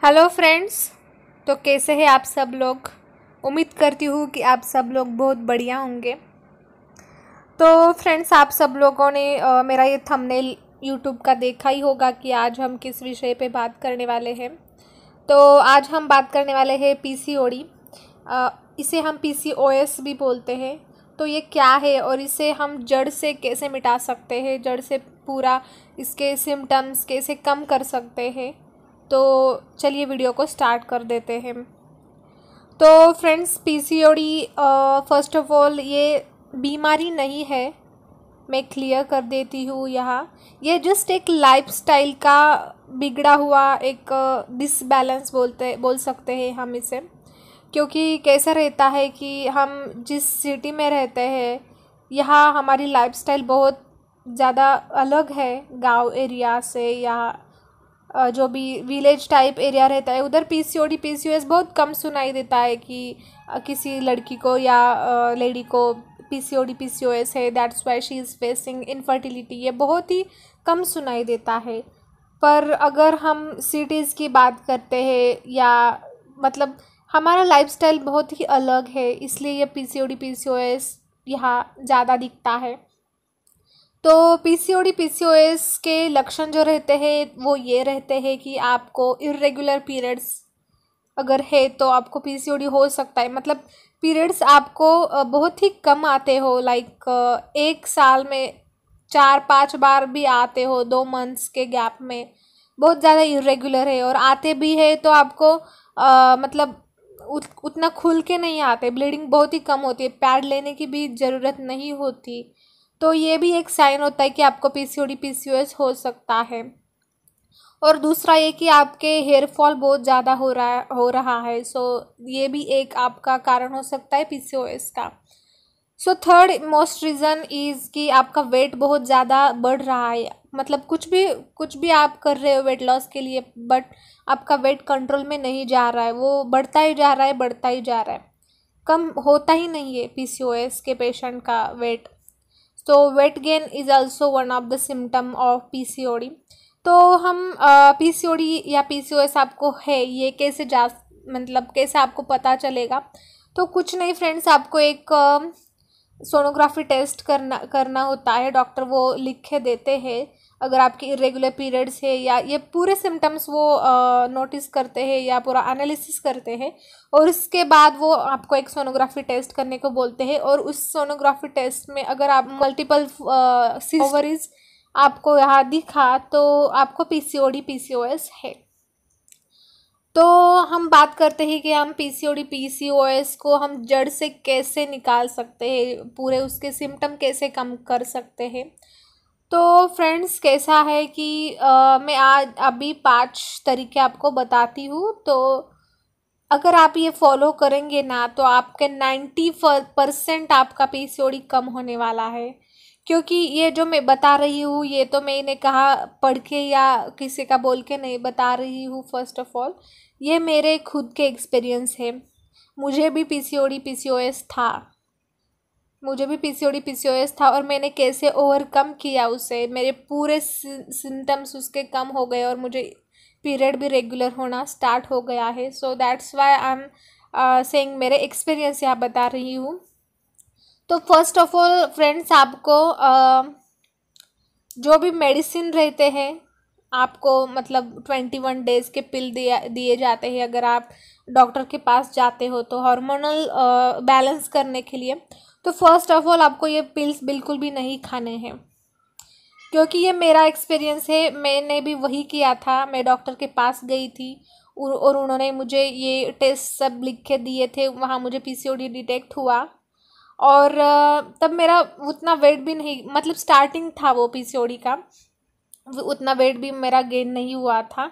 Hello friends. तो कैसे हैं आप सब लोग। उम्मीद करती हूँ कि आप सब लोग बहुत बढ़िया होंगे। तो फ्रेंड्स, आप सब लोगों ने मेरा ये थंबनेल यूट्यूब का देखा ही होगा कि आज हम किस विषय पे बात करने वाले हैं। तो आज हम बात करने वाले हैं पीसीओडी। इसे हम पीसीओएस भी बोलते हैं। तो ये क्या है और इसे हम जड़ से कैसे मिटा सकते हैं, जड़ से पूरा इसके सिम्टम्स कैसे कम कर सकते हैं। तो चलिए वीडियो को स्टार्ट कर देते हैं। तो friends, PCOD first of all ये बीमारी नहीं है, मैं क्लियर कर देती हूँ यहाँ। ये जस्ट एक लाइफस्टाइल का बिगड़ा हुआ एक डिसबैलेंस बोल सकते हैं हम इसे। क्योंकि कैसा रहता है कि हम जिस सिटी में रहते हैं यहाँ हमारी लाइफस्टाइल बहुत ज़्यादा अलग है गांव एरिया से, या जो भी विलेज टाइप एरिया रहता है उधर पीसीओडी पीसीओएस बहुत कम सुनाई देता है कि किसी लड़की को या लेडी को पीसीओडी पीसीओएस है, that's why she is facing infertility. ये बहुत ही कम सुनाई देता है। पर अगर हम सिटीज़ की बात करते हैं या मतलब हमारा लाइफस्टाइल बहुत ही अलग है, इसलिए ये पीसीओडी पीसीओएस यहाँ ज़्यादा दिखता है। तो पीसीओडी पीसीओएस के लक्षण जो रहते हैं वो ये रहते हैं कि आपको इर्रेगुलर पीरियड्स अगर है तो आपको पीसीओडी हो सकता है। मतलब पीरियड्स आपको बहुत ही कम आते हो, लाइक एक साल में 4-5 बार भी आते हो 2 मंथ्स के गैप में, बहुत ज़्यादा इर्रेगुलर है। और आते भी है तो आपको मतलब उतना खुल के नहीं आते, ब्लीडिंग बहुत ही कम होती है, पैड लेने की भी ज़रूरत नहीं होती। तो ये भी एक साइन होता है कि आपको पीसीओडी पीसीओएस हो सकता है। और दूसरा ये कि आपके हेयर फॉल बहुत ज़्यादा हो रहा है, सो ये भी एक आपका कारण हो सकता है पीसीओएस का। So third most reason is कि आपका वेट बहुत ज़्यादा बढ़ रहा है। मतलब कुछ भी आप कर रहे हो वेट लॉस के लिए, बट आपका वेट कंट्रोल में नहीं जा रहा है, वो बढ़ता ही जा रहा है, बढ़ता ही जा रहा है, कम होता ही नहीं है पीसीओएस के पेशेंट का वेट। तो weight gain is also one of the symptom of PCOD. तो हम पीसीओडी या पीसीओएस आपको है ये कैसे मतलब कैसे आपको पता चलेगा। तो कुछ नहीं फ्रेंड्स, आपको एक सोनोग्राफी टेस्ट करना होता है, डॉक्टर वो लिख के देते हैं। अगर आपके इरेगुलर पीरियड्स है या ये पूरे सिम्टम्स वो नोटिस करते हैं या पूरा एनालिसिस करते हैं, और उसके बाद वो आपको एक सोनोग्राफी टेस्ट करने को बोलते हैं। और उस सोनोग्राफी टेस्ट में अगर आप मल्टीपल ओवरीज आपको यहाँ दिखा तो आपको पीसीओडी पीसीओएस है। तो हम बात करते हैं कि हम पीसीओडी पीसीओएस को हम जड़ से कैसे निकाल सकते हैं, पूरे उसके सिम्टम कैसे कम कर सकते हैं। तो फ्रेंड्स, कैसा है कि मैं आज अभी 5 तरीके आपको बताती हूँ। तो अगर आप ये फॉलो करेंगे ना तो आपके 90% आपका पीसीओडी कम होने वाला है। क्योंकि ये जो मैं बता रही हूँ ये तो मैंने कहा पढ़ के या किसी का बोल के नहीं बता रही हूँ। फर्स्ट ऑफ ऑल ये मेरे खुद के एक्सपीरियंस है। मुझे भी पीसीओडी पीसीओएस था, और मैंने कैसे ओवरकम किया उसे। मेरे पूरे सिम्टम्स उसके कम हो गए और मुझे पीरियड भी रेगुलर होना स्टार्ट हो गया है। So that's why I am saying, मेरे एक्सपीरियंस यहाँ बता रही हूँ। तो फर्स्ट ऑफ ऑल फ्रेंड्स, आपको जो भी मेडिसिन रहते हैं आपको मतलब 21 डेज़ के पिल दिए जाते हैं अगर आप डॉक्टर के पास जाते हो तो हार्मोनल बैलेंस करने के लिए। तो फर्स्ट ऑफ ऑल आपको ये पिल्स बिल्कुल भी नहीं खाने हैं, क्योंकि ये मेरा एक्सपीरियंस है, मैंने भी वही किया था। मैं डॉक्टर के पास गई थी और उन्होंने मुझे ये टेस्ट सब लिख के दिए थे, वहाँ मुझे पीसीओडी डिटेक्ट हुआ। और तब मेरा उतना वेट भी नहीं, मतलब स्टार्टिंग था वो पीसीओडी का, उतना वेट भी मेरा गेन नहीं हुआ था,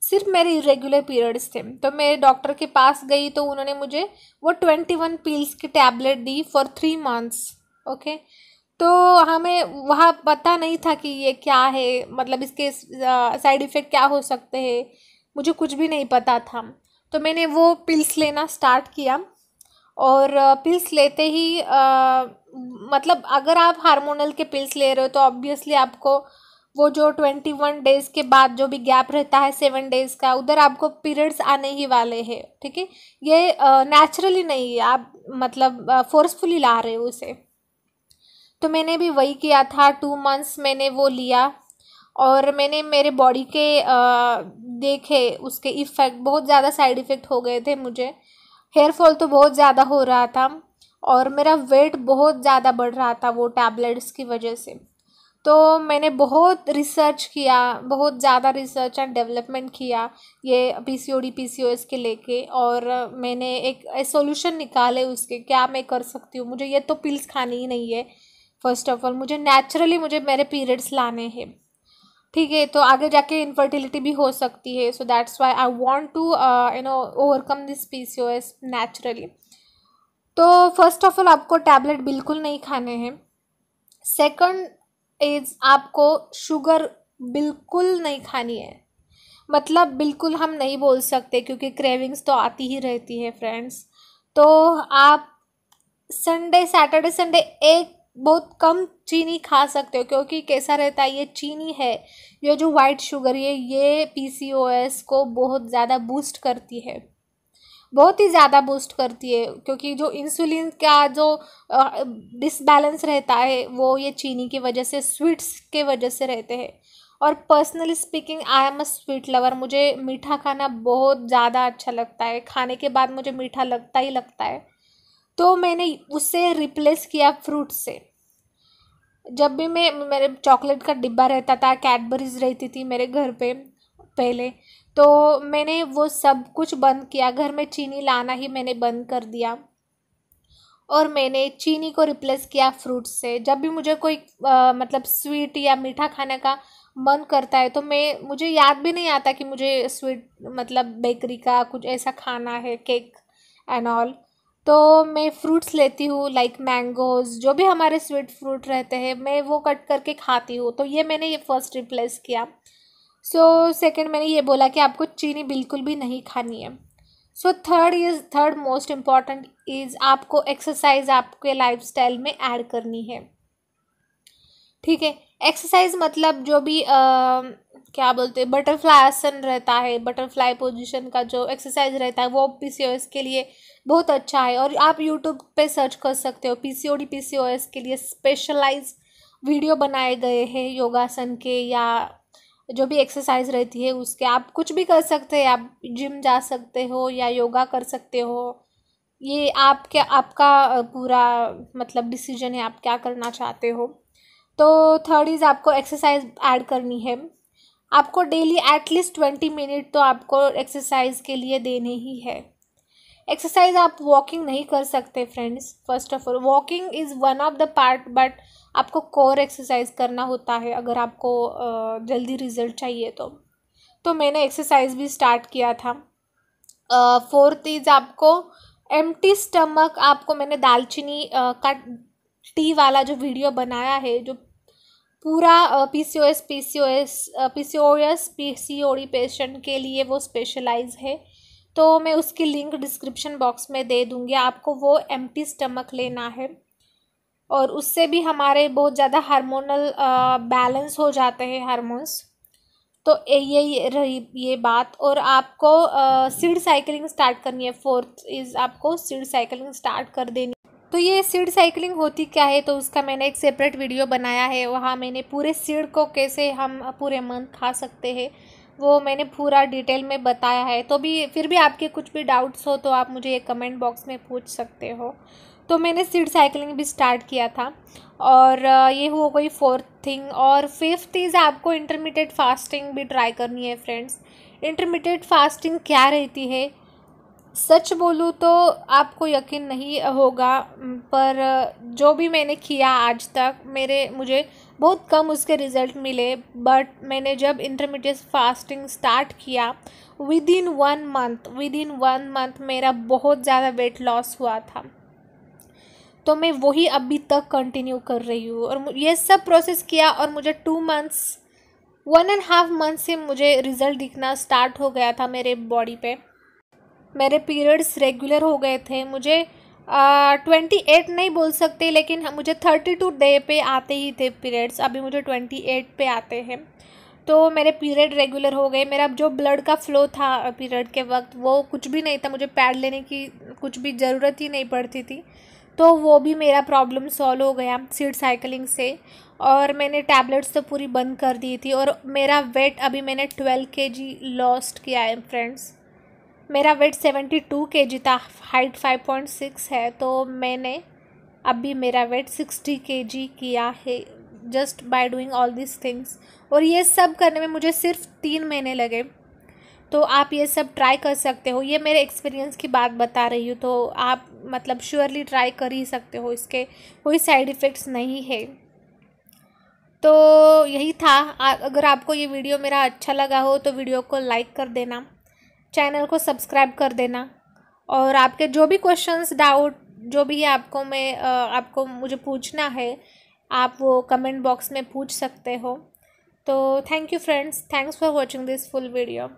सिर्फ मेरे इरेगुलर पीरियड्स थे। तो मैं डॉक्टर के पास गई तो उन्होंने मुझे वो 21 पिल्स की tablet the for 3 months. Okay, तो हमें वहाँ पता नहीं था कि ये क्या है, मतलब इसके साइड इफ़ेक्ट क्या हो सकते हैं, मुझे कुछ भी नहीं पता था। तो मैंने वो पिल्स लेना स्टार्ट किया और पिल्स लेते ही मतलब अगर आप हार्मोनल के पिल्स ले रहे हो तो ऑब्वियसली आपको वो जो 21 डेज के बाद जो भी गैप रहता है 7 डेज का, उधर आपको पीरियड्स आने ही वाले हैं, ठीक है। ये नेचुरली नहीं है, आप मतलब फोर्सफुली ला रहे हो उसे। तो मैंने भी वही किया था, 2 मंथ्स मैंने वो लिया और मैंने मेरे बॉडी के देखे उसके इफ़ेक्ट, बहुत ज़्यादा साइड इफ़ेक्ट हो गए थे मुझे। हेयर फॉल तो बहुत ज़्यादा हो रहा था और मेरा वेट बहुत ज़्यादा बढ़ रहा था वो टैबलेट्स की वजह से। तो मैंने बहुत रिसर्च किया, बहुत ज़्यादा रिसर्च एंड डेवलपमेंट किया ये पीसीओडी पीसीओएस के लेके, और मैंने एक सॉल्यूशन निकाले उसके, क्या मैं कर सकती हूँ। मुझे ये तो पिल्स खानी ही नहीं है, फर्स्ट ऑफ ऑल मुझे नेचुरली मुझे मेरे पीरियड्स लाने हैं, ठीक है। तो आगे जाके इनफर्टिलिटी भी हो सकती है, so that's why I want to overcome this PCOS naturally. तो फर्स्ट ऑफ ऑल आपको टैबलेट बिल्कुल नहीं खाने हैं। सेकंड इज आपको शुगर बिल्कुल नहीं खानी है, मतलब बिल्कुल हम नहीं बोल सकते क्योंकि क्रेविंग्स तो आती ही रहती है फ्रेंड्स। तो आप संडे सैटरडे संडे एक बहुत कम चीनी खा सकते हो, क्योंकि कैसा रहता है ये चीनी है, ये जो वाइट शुगर ये पीसीओएस को बहुत ज़्यादा बूस्ट करती है, बहुत ही ज़्यादा बूस्ट करती है, क्योंकि जो इंसुलिन का जो डिसबैलेंस रहता है वो ये चीनी की वजह से, स्वीट्स के वजह से रहते हैं। और personally speaking I am a sweet lover, मुझे मीठा खाना बहुत ज़्यादा अच्छा लगता है, खाने के बाद मुझे मीठा लगता ही लगता है। तो मैंने उसे रिप्लेस किया फ्रूट से। जब भी मेरे चॉकलेट का डिब्बा रहता था, कैडबरीज रहती थी मेरे घर पे पहले, तो मैंने वो सब कुछ बंद किया, घर में चीनी लाना ही मैंने बंद कर दिया और मैंने चीनी को रिप्लेस किया फ्रूट से। जब भी मुझे कोई मतलब स्वीट या मीठा खाने का मन करता है तो मुझे याद भी नहीं आता कि मुझे स्वीट मतलब बेकरी का कुछ ऐसा खाना है, केक एंड ऑल। तो मैं फ्रूट्स लेती हूँ, लाइक मैंगोज़, जो भी हमारे स्वीट फ्रूट रहते हैं मैं वो कट करके खाती हूँ। तो ये मैंने ये फर्स्ट रिप्लेस किया। सो सेकंड मैंने ये बोला कि आपको चीनी बिल्कुल भी नहीं खानी है। So third most important is आपको एक्सरसाइज आपके लाइफस्टाइल में ऐड करनी है, ठीक है। एक्सरसाइज मतलब जो भी क्या बोलते हैं, बटरफ्लाई आसन रहता है, बटरफ्लाई पोजीशन का जो एक्सरसाइज रहता है वो पीसीओएस के लिए बहुत अच्छा है। और आप यूट्यूब पे सर्च कर सकते हो, पीसीओडी पीसीओएस के लिए स्पेशलाइज वीडियो बनाए गए हैं योगासन के, या जो भी एक्सरसाइज रहती है उसके। आप कुछ भी कर सकते हैं, आप जिम जा सकते हो या योगा कर सकते हो, ये आपका पूरा मतलब डिसीजन है, आप क्या करना चाहते हो। तो थर्ड इज़ आपको एक्सरसाइज ऐड करनी है। आपको डेली एटलीस्ट 20 मिनट तो आपको एक्सरसाइज के लिए देने ही है। एक्सरसाइज आप वॉकिंग नहीं कर सकते friends, first of all walking is one of the part, but आपको कोर एक्सरसाइज करना होता है अगर आपको जल्दी रिजल्ट चाहिए तो मैंने एक्सरसाइज भी स्टार्ट किया था। फोर्थ इज आपको एम्प्टी स्टमक, आपको मैंने दालचीनी का टी वाला जो वीडियो बनाया है, जो पूरा पीसीओडी पेशेंट के लिए वो स्पेशलाइज है, तो मैं उसकी लिंक डिस्क्रिप्शन बॉक्स में दे दूँगी। आपको वो एम्प्टी स्टमक लेना है और उससे भी हमारे बहुत ज़्यादा हार्मोनल बैलेंस हो जाते हैं, हार्मोन्स। तो ये रही ये बात। और आपको सीड साइकिलिंग स्टार्ट करनी है। फोर्थ इज़ आपको सीड साइकिलिंग स्टार्ट कर देनी। तो ये सीड साइकिलिंग होती क्या है, तो उसका मैंने एक सेपरेट वीडियो बनाया है, वहाँ मैंने पूरे सीड को कैसे हम पूरे मंथ खा सकते हैं वो मैंने पूरा डिटेल में बताया है। तो फिर भी आपके कुछ भी डाउट्स हो तो आप मुझे कमेंट बॉक्स में पूछ सकते हो। तो मैंने सीड साइकिलिंग भी स्टार्ट किया था और ये हो गई फोर्थ थिंग। और फिफ्थ इज़ आपको इंटरमीडिएट फास्टिंग भी ट्राई करनी है फ्रेंड्स। इंटरमीडिएट फास्टिंग क्या रहती है, सच बोलूँ तो आपको यकीन नहीं होगा, पर जो भी मैंने किया आज तक मुझे बहुत कम उसके रिज़ल्ट मिले। बट मैंने जब इंटरमीडिएट फास्टिंग स्टार्ट किया, विद इन वन मंथ मेरा बहुत ज़्यादा वेट लॉस हुआ था। तो मैं वही अभी तक कंटिन्यू कर रही हूँ और ये सब प्रोसेस किया और मुझे 1.5 मंथ से मुझे रिज़ल्ट दिखना स्टार्ट हो गया था मेरे बॉडी पे। मेरे पीरियड्स रेगुलर हो गए थे, मुझे 28 नहीं बोल सकते, लेकिन मुझे 32 डे पे आते ही थे पीरियड्स। अभी मुझे 28 पे आते हैं। तो मेरे पीरियड रेगुलर हो गए। मेरा जो ब्लड का फ़्लो था पीरियड के वक्त वो कुछ भी नहीं था, मुझे पैड लेने की कुछ भी ज़रूरत ही नहीं पड़ती थी। तो वो भी मेरा प्रॉब्लम सॉल्व हो गया सीड साइकिलिंग से। और मैंने टैबलेट्स तो पूरी बंद कर दी थी। और मेरा वेट अभी मैंने 12 kg लॉस्ट किया है फ्रेंड्स। मेरा वेट 72 kg था, हाइट 5.6 है। तो मैंने अभी मेरा वेट 60 kg किया है just by doing all this things. और ये सब करने में मुझे सिर्फ 3 महीने लगे। तो आप ये सब ट्राई कर सकते हो। ये मेरे एक्सपीरियंस की बात बता रही हूँ, तो आप मतलब श्योरली ट्राई कर ही सकते हो, इसके कोई साइड इफ़ेक्ट्स नहीं है। तो यही था। अगर आपको ये वीडियो मेरा अच्छा लगा हो तो वीडियो को लाइक कर देना, चैनल को सब्सक्राइब कर देना। और आपके जो भी क्वेश्चंस, डाउट जो भी है आपको मुझे पूछना है, आप वो कमेंट बॉक्स में पूछ सकते हो। तो thank you friends, thanks for watching this full video.